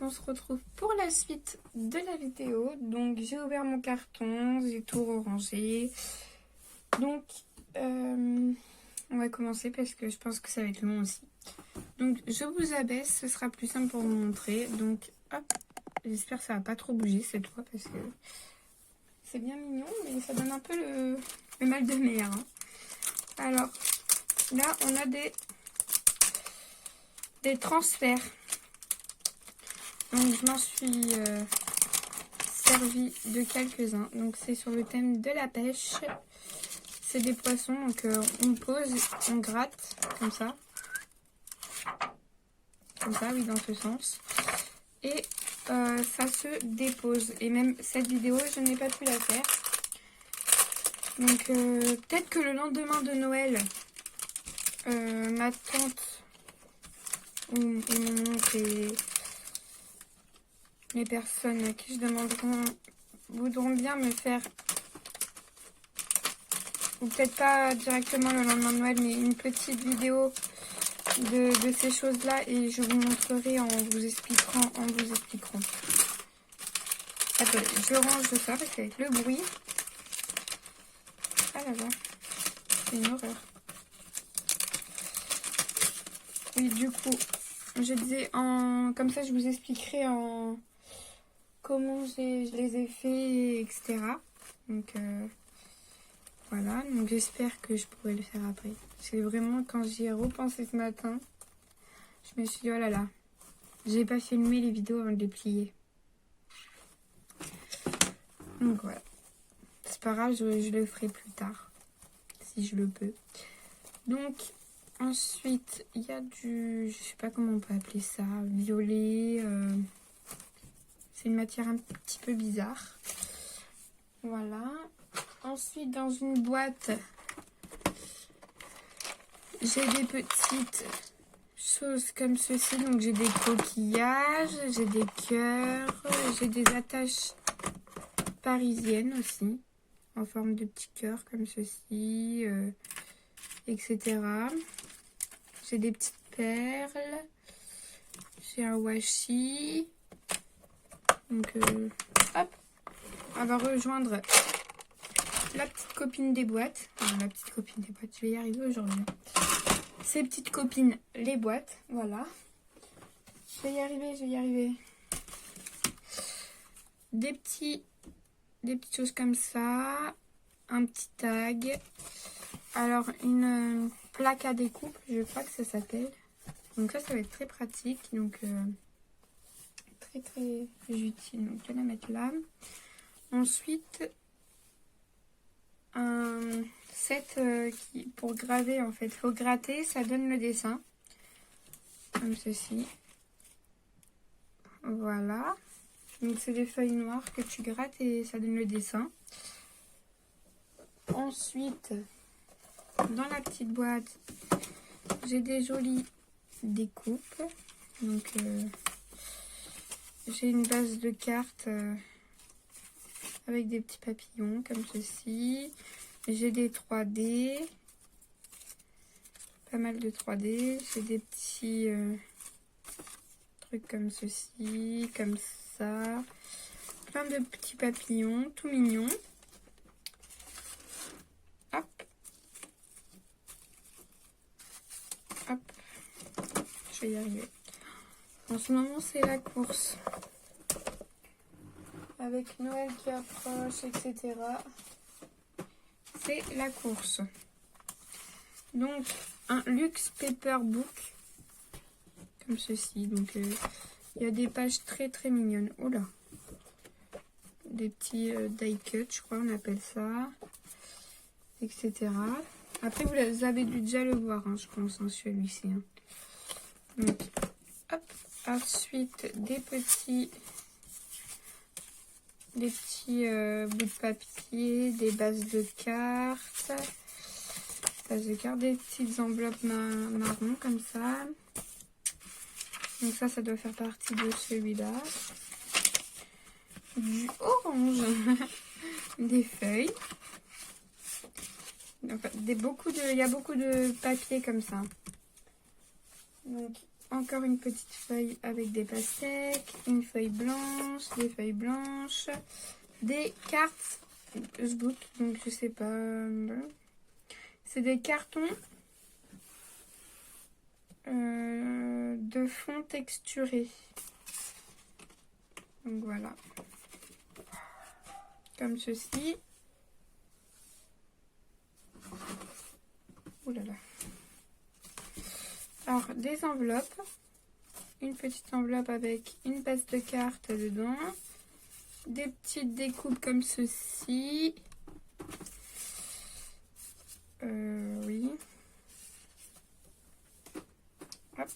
on se retrouve pour la suite de la vidéo. Donc j'ai ouvert mon carton, j'ai tout rangé. Donc on va commencer parce que je pense que ça va être long aussi. Donc je vous abaisse, ce sera plus simple pour vous montrer. Donc hop, j'espère que ça va pas trop bouger cette fois parce que c'est bien mignon, mais ça donne un peu le mal de mer. Hein. Alors là on a des transferts. Donc je m'en suis servi de quelques-uns. Donc c'est sur le thème de la pêche. C'est des poissons, donc on pose, on gratte comme ça. Comme ça, oui, dans ce sens. Et ça se dépose. Et même cette vidéo, je n'ai pas pu la faire. Donc peut-être que le lendemain de Noël, ma tante et mon oncle et les personnes à qui je demanderai voudront bien me faire, ou peut-être pas directement le lendemain de Noël, mais une petite vidéo de ces choses-là et je vous montrerai en vous expliquant. Attendez, je range ça parce qu'avec le bruit, ah là là, c'est une horreur. Oui, du coup, je disais comme ça, je vous expliquerai comment je les ai fait, etc. Donc voilà, donc j'espère que je pourrai le faire après. C'est vraiment quand j'y ai repensé ce matin, je me suis dit oh là là, j'ai pas filmé les vidéos avant de les plier. Donc voilà, c'est pas grave, je le ferai plus tard, si je le peux. Donc ensuite, il y a je sais pas comment on peut appeler ça, violet. C'est une matière un petit peu bizarre. Voilà. Ensuite, dans une boîte, j'ai des petites choses comme ceci. Donc, j'ai des coquillages, j'ai des cœurs, j'ai des attaches parisiennes aussi, en forme de petits cœurs comme ceci, etc. J'ai des petites perles, j'ai un washi. Donc, hop, on va rejoindre la petite copine des boîtes. Enfin, la petite copine des boîtes, je vais y arriver aujourd'hui. Ces petites copines, les boîtes, voilà. Je vais y arriver. Des petites choses comme ça. Un petit tag. Alors, une plaque à découpe, je crois que ça s'appelle. Donc ça va être très pratique. Donc, très utile. Donc, je vais la mettre là. Ensuite, un set pour graver en fait. Il faut gratter, ça donne le dessin. Comme ceci. Voilà. Donc c'est des feuilles noires que tu grattes et ça donne le dessin. Ensuite, dans la petite boîte, j'ai des jolies découpes. Donc j'ai une base de cartes avec des petits papillons comme ceci. J'ai des 3D. Pas mal de 3D. J'ai des petits trucs comme ceci, comme ça. Plein de petits papillons, tout mignons. Hop. Hop. Je vais y arriver. En ce moment, c'est la course. Avec Noël qui approche, etc. C'est la course. Donc, un luxe paper book. Comme ceci. Donc, il y a des pages très mignonnes. Oh là. Des petits die cut, je crois, on appelle ça. Etc. Après, vous avez dû déjà le voir, hein, je pense, hein, celui-ci. Hein. Donc, hop. Ensuite, des petits bouts de papier, des bases de cartes, des petites enveloppes marron comme ça. Donc ça doit faire partie de celui-là. Du orange, des feuilles. Enfin, il y a beaucoup de papier comme ça. Donc encore une petite feuille avec des pastèques, une feuille blanche, des feuilles blanches, des cartes Sboot, donc je sais pas, c'est des cartons de fond texturé. Donc voilà, comme ceci. Ouh là là. Alors, des enveloppes. Une petite enveloppe avec une base de cartes dedans. Des petites découpes comme ceci. Oui. Hop.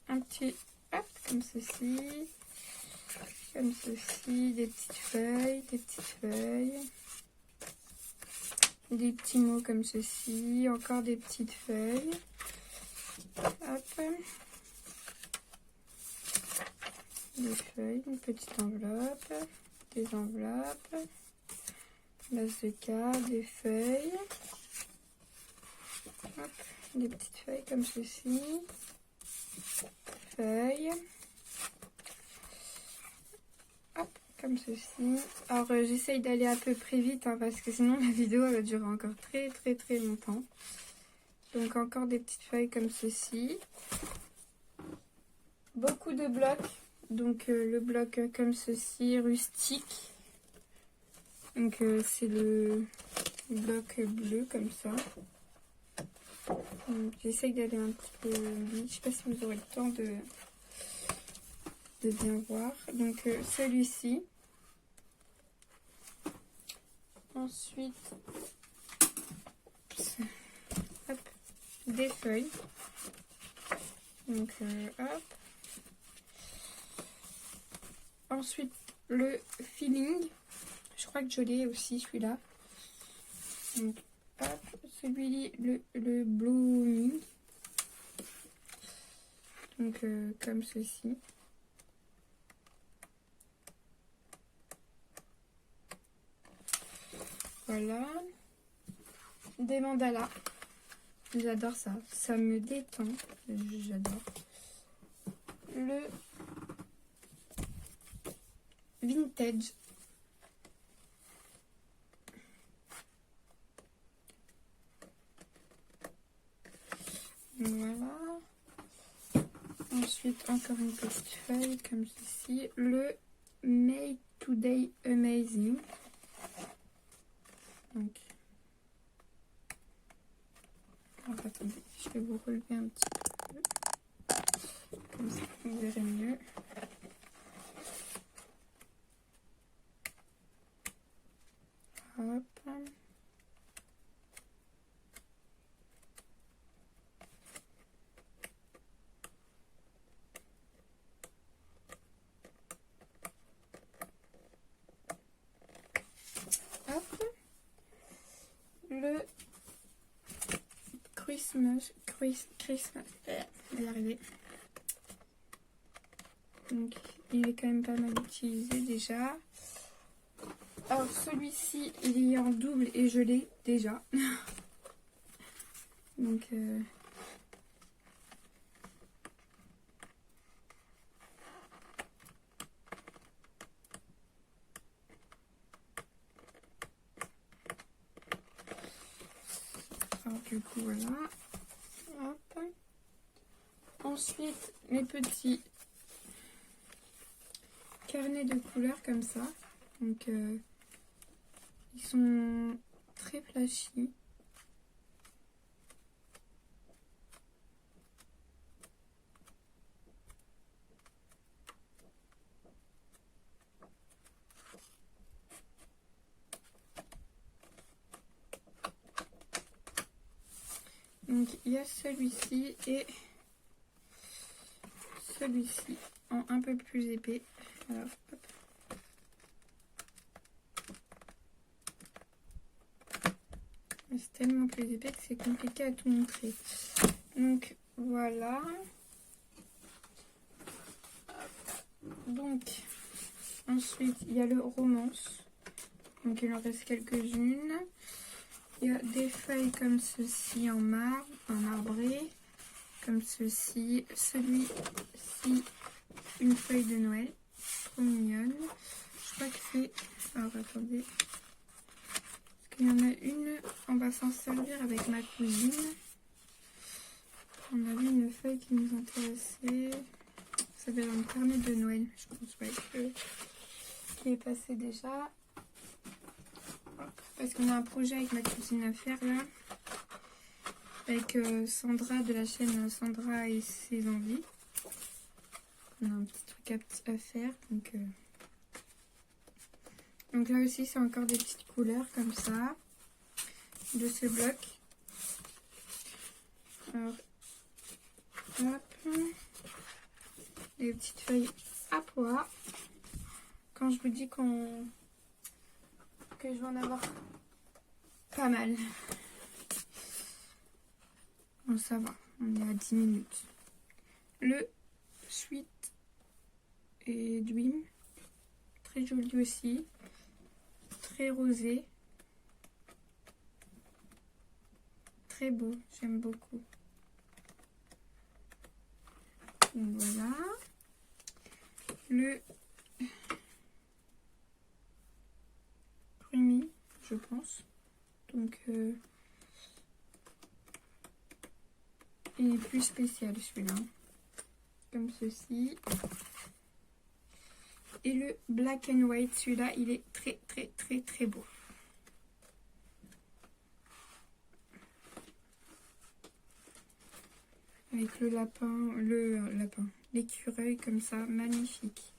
Un petit... Hop, comme ceci. Comme ceci. Des petites feuilles. Des petites feuilles. Des petits mots comme ceci. Encore des petites feuilles. Hop. Des feuilles, une petite enveloppe, des enveloppes, base de cartes, des feuilles, hop, des petites feuilles comme ceci, feuilles, hop, comme ceci. Alors j'essaye d'aller à peu près vite hein, parce que sinon la vidéo elle va durer encore très longtemps. Donc encore des petites feuilles comme ceci, beaucoup de blocs. Donc le bloc comme ceci, rustique. Donc c'est le bloc bleu comme ça. J'essaye d'aller un petit peu vite. Je sais pas si vous aurez le temps de bien voir. Donc celui-ci. Ensuite, hop, des feuilles. Donc hop. Ensuite, le feeling. Je crois que je l'ai aussi, celui-là. Donc, hop, celui-là, le blooming. Donc, comme ceci. Voilà. Des mandalas. J'adore ça. Ça me détend. J'adore. Le vintage. Voilà. Ensuite, encore une petite feuille comme ceci. Le Make Today Amazing. Donc, alors, attendez, je vais vous relever un petit peu. Comme ça, vous verrez mieux. Hop. Hop. Le Christmas, je vais y arriver. Donc, il est quand même pas mal utilisé déjà. Alors, celui-ci, il est en double et je l'ai déjà. Donc, alors, du coup, voilà. Hop. Ensuite, mes petits carnets de couleurs comme ça. Donc, ils sont très flashy. Donc, il y a celui-ci et celui-ci en un peu plus épais. Alors, hop. C'est tellement plus épais que c'est compliqué à tout montrer. Donc voilà. Donc ensuite il y a le romance. Donc il en reste quelques-unes. Il y a des feuilles comme ceci en marbre, en marbré. comme ceci. Celui-ci, une feuille de Noël. Trop mignonne. Je crois que c'est... Alors, attendez. Parce qu'il y en a une, on va s'en servir avec ma cousine. On a vu une feuille qui nous intéressait. Ça s'appelle un carnet de Noël. Je pense pas qui est passé déjà. Parce qu'on a un projet avec ma cousine à faire là. Avec Sandra de la chaîne Sandra et ses envies. On a un petit truc à faire. Donc là aussi c'est encore des petites couleurs comme ça. De ce bloc. Alors, hop. Des petites feuilles à pois. Quand je vous dis que je vais en avoir pas mal. Bon, ça va, on est à 10 minutes. Le Sweet et Dream, très joli aussi, très rosé, très beau, j'aime beaucoup. Donc voilà. Le Prumi, je pense. Donc il est plus spécial celui-là. Comme ceci. Et le Black and White, celui-là, il est très très très très beau. Avec le lapin, l'écureuil comme ça, magnifique.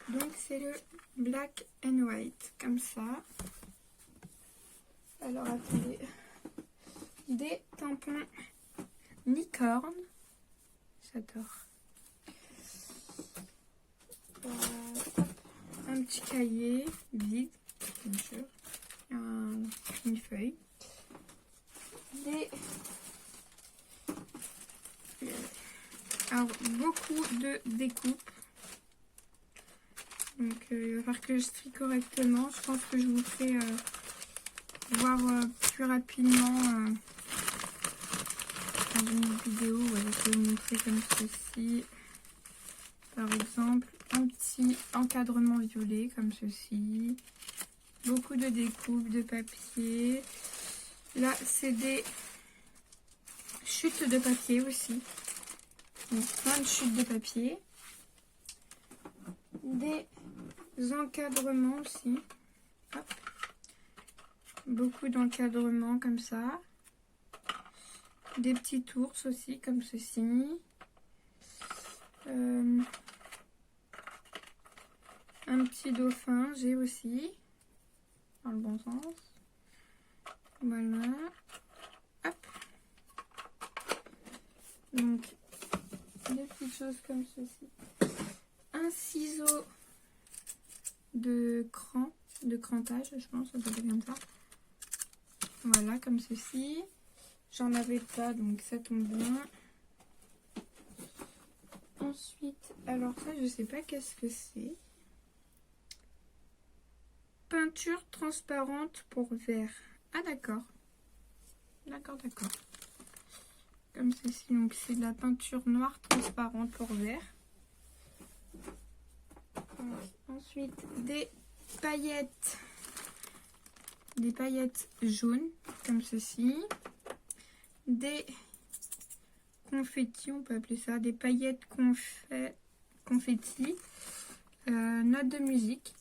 Donc c'est le Black and White, comme ça. Alors attendez. Des tampons licorne. J'adore. Un petit cahier vide, bien sûr. Une feuille. Alors, beaucoup de découpes. Donc, il va falloir que je trie correctement. Je pense que je vous ferai voir plus rapidement dans une vidéo. Je vais vous montrer comme ceci. Par exemple, un petit encadrement violet comme ceci. Beaucoup de découpes de papier. Là, c'est des chutes de papier aussi. Donc, plein de chutes de papier. Des encadrements aussi. Hop. Beaucoup d'encadrements comme ça. Des petits ours aussi comme ceci. Un petit dauphin, j'ai aussi. Dans le bon sens. Voilà. Hop. Donc, des petites choses comme ceci. Un ciseau de crantage, je pense, ça s'appelle comme ça. Voilà, comme ceci. J'en avais pas, donc ça tombe bien. Ensuite, alors ça, je sais pas qu'est-ce que c'est. Peinture transparente pour verre. Ah d'accord. D'accord. Comme ceci, donc c'est de la peinture noire transparente pour verre. Ensuite, des paillettes jaunes, comme ceci. Des confettis, on peut appeler ça, des paillettes confettis. Notes de musique,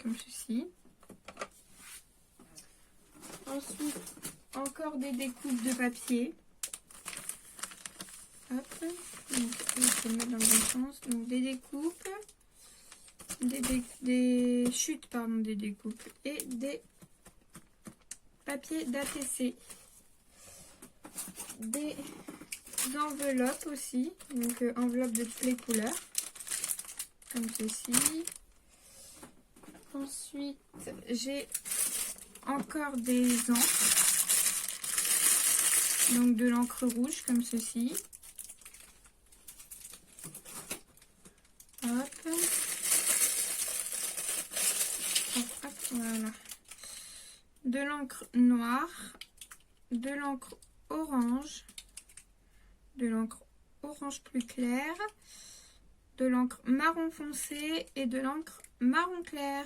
comme ceci. Ensuite, encore des découpes de papier. Hop, donc je vais mettre dans le bon sens. Donc des découpes, des chutes, pardon, des découpes et des papiers d'ATC. Des enveloppes aussi, donc enveloppes de toutes les couleurs, comme ceci. Ensuite, j'ai encore des encres, donc de l'encre rouge, comme ceci. Hop. de l'encre noire, de l'encre orange, de l'encre orange plus clair, de l'encre marron foncé et de l'encre marron clair.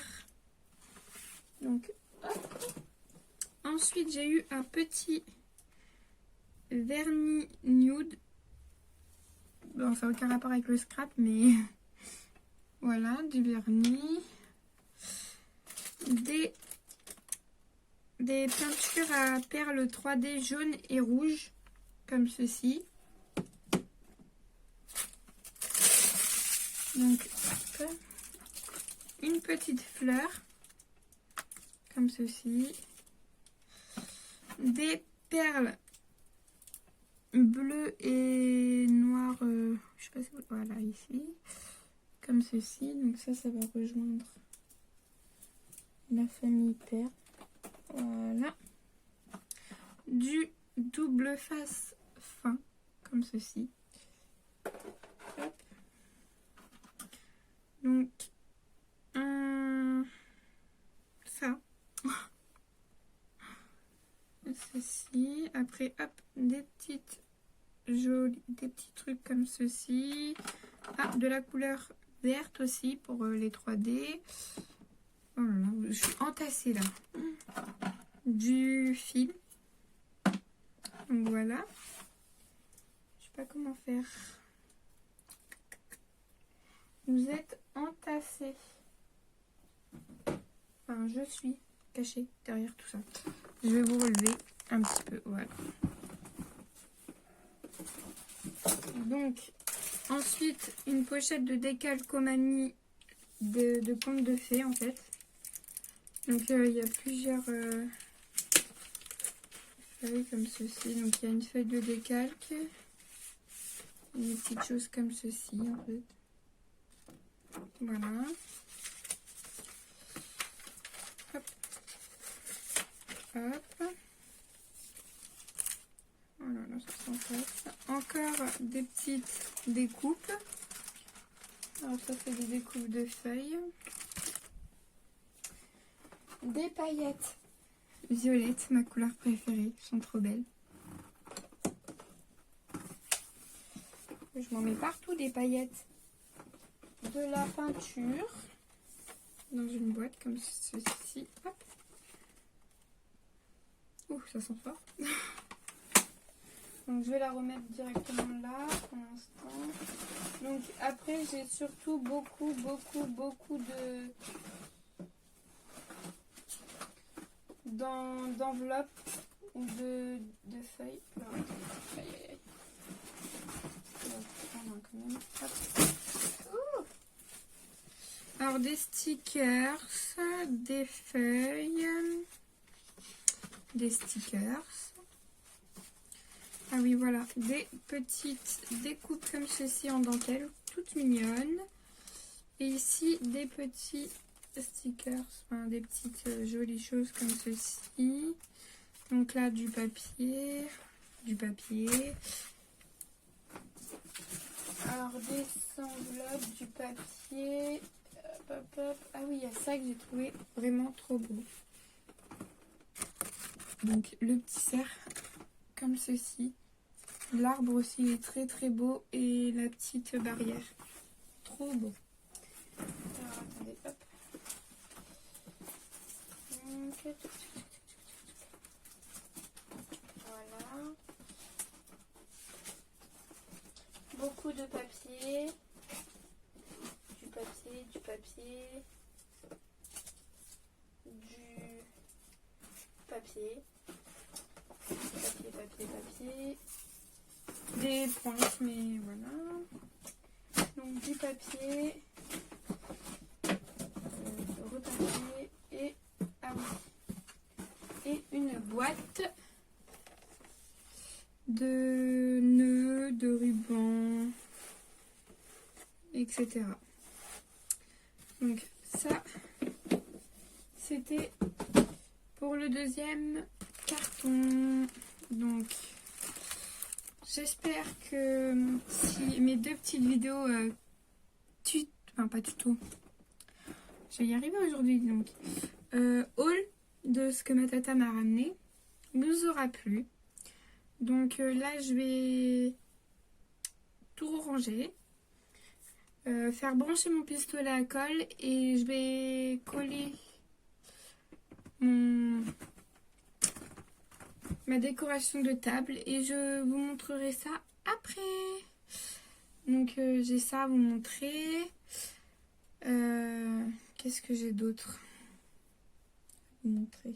Donc, hop. Ensuite, j'ai eu un petit vernis nude. Bon, ça n'a aucun rapport avec le scrap, mais voilà, du vernis. Des peintures à perles 3D jaune et rouge, comme ceci. Donc, une petite fleur, comme ceci. Des perles bleues et noires, je sais pas si vous... Voilà, ici. Comme ceci. Donc ça va rejoindre la famille perles. Voilà. Du double face fin, comme ceci. Hop. Donc, ça. Ceci. Après, hop, des petits trucs comme ceci. Ah, de la couleur verte aussi pour les 3D. Oh là là, je suis entassée là. Du fil. Donc voilà. Je sais pas comment faire. Vous êtes entassés. Enfin, je suis cachée derrière tout ça. Je vais vous relever un petit peu. Voilà. Donc, ensuite, une pochette de décalcomanie de contes de fées, en fait. Donc, il y a plusieurs feuilles comme ceci. Donc, il y a une feuille de décalque. Et des petites choses comme ceci, en fait. Voilà. Hop. Hop. Voilà, là, ça s'en passe. Encore des petites découpes. Alors ça, c'est des découpes de feuilles. Des paillettes violettes, ma couleur préférée. Elles sont trop belles. Je m'en mets partout des paillettes. De la peinture. Dans une boîte comme ceci. Hop. Ouh, ça sent fort. Donc je vais la remettre directement là pour l'instant. Donc après j'ai surtout beaucoup d'enveloppes ou de feuilles. Alors, aïe, aïe, aïe. On va prendre quand même. Hop. Alors des stickers, des feuilles, des stickers. Ah oui, voilà, des petites découpes comme ceci en dentelle, toutes mignonnes. Et ici, des petits stickers, enfin, des petites jolies choses comme ceci. Donc là, du papier. Alors, des enveloppes, du papier. Hop, hop, hop. Ah oui, il y a ça que j'ai trouvé vraiment trop beau. Donc, le petit cerf, comme ceci. L'arbre aussi est très beau et la petite barrière. Trop beau. Alors attendez, hop. Donc, voilà. Beaucoup de papier. Du papier. Des pointes, mais voilà. Donc du papier, repapier et et une boîte de nœuds, de rubans, etc. Donc ça, c'était pour le deuxième carton. Donc j'espère que si mes deux petites vidéos enfin pas tuto, je vais y arriver aujourd'hui, donc haul de ce que ma tata m'a ramené nous aura plu. Donc là, je vais tout ranger, faire brancher mon pistolet à colle et je vais coller ma décoration de table et je vous montrerai ça après. Donc j'ai ça à vous montrer. Qu'est-ce que j'ai d'autre à vous montrer?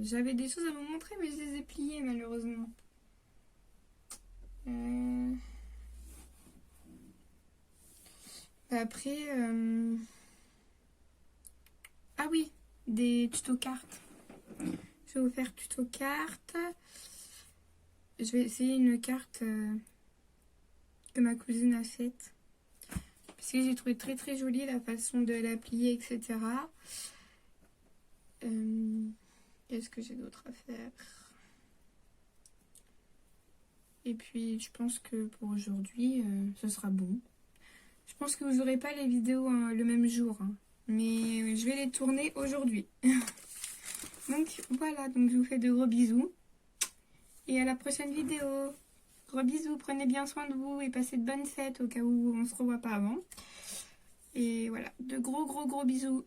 J'avais des choses à vous montrer mais je les ai pliées malheureusement. Après, ah oui, des tutos cartes. Je vais vous faire tuto cartes. Je vais essayer une carte que ma cousine a faite. Parce que j'ai trouvé très très jolie la façon de la plier, etc. Qu'est-ce que j'ai d'autre à faire? Et puis je pense que pour aujourd'hui, ce sera bon. Je pense que vous n'aurez pas les vidéos le même jour. Hein. Mais je vais les tourner aujourd'hui. Donc voilà, donc je vous fais de gros bisous. Et à la prochaine vidéo. Gros bisous, prenez bien soin de vous et passez de bonnes fêtes au cas où on ne se revoit pas avant. Et voilà, de gros bisous.